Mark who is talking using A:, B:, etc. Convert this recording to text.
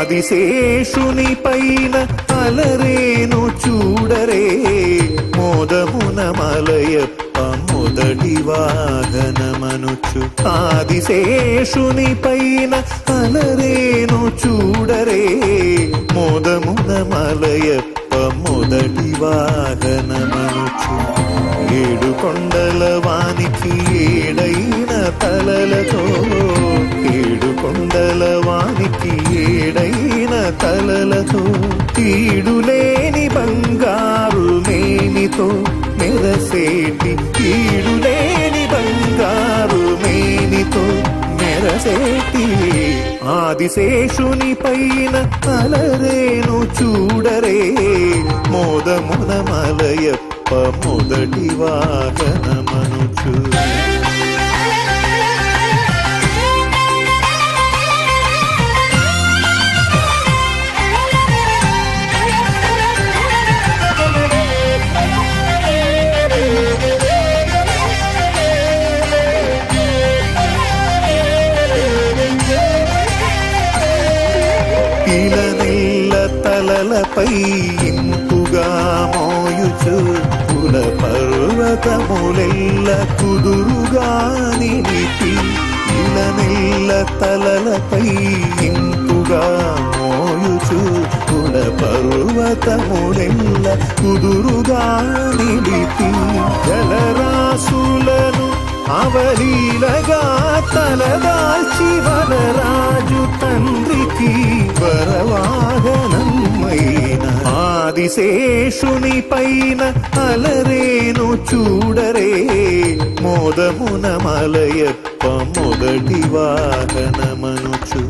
A: ఆదిశేషుని పైన అలరేను చూడరే మోదమున మలయప్ప మొదటి వాహనమనుచు. ఆదిశేషుని పైన అలరేను చూడరే మోదమున మలయప్ప మొదటి వాహనమనుచు. ఏడు కొండల వానికి ఏడైన తలలతో ఏడు కొండల వానికి ఏడైన తలలతో ఈడులేని బంగారు మేనితో మెరసేటి ఈడులేని బంగారు మేనితో మెరసేటి ఆదిశేషుని పైన అలరేను చూడరే మోదమున మలయప్ప మొదటి వాహనమనుచు. ఇలనెల్ల తలలపై ఇంపుగా మోయుచు కుల పర్వతములెల్ల కుదురుగా నిలిపి. ఇలనెల్ల తలలపై ఇంపుగా మోయుచు కుల పర్వతములెల్ల కుదురుగా నిలిపి. జలరాశులను అవలీలగా తలదాల్చి వనరాజు తండ్రికి వరవాహనమైన ఆదిశేషుని పైన అలరేను చూడరే మోదమున మలయప్ప మొదటి వాహనమనుచు.